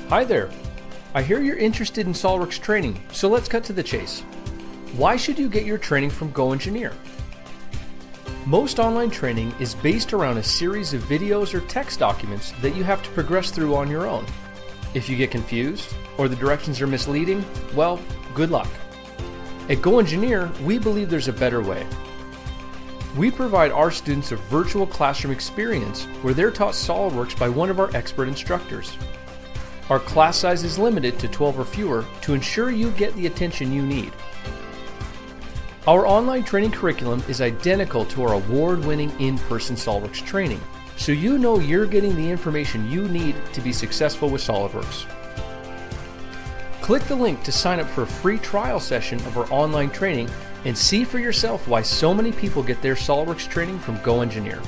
Hi there! I hear you're interested in SOLIDWORKS training, so let's cut to the chase. Why should you get your training from GoEngineer? Most online training is based around a series of videos or text documents that you have to progress through on your own. If you get confused, or the directions are misleading, well, good luck. At GoEngineer, we believe there's a better way. We provide our students a virtual classroom experience where they're taught SOLIDWORKS by one of our expert instructors. Our class size is limited to 12 or fewer to ensure you get the attention you need. Our online training curriculum is identical to our award-winning in-person SOLIDWORKS training, so you know you're getting the information you need to be successful with SOLIDWORKS. Click the link to sign up for a free trial session of our online training and see for yourself why so many people get their SOLIDWORKS training from GoEngineer.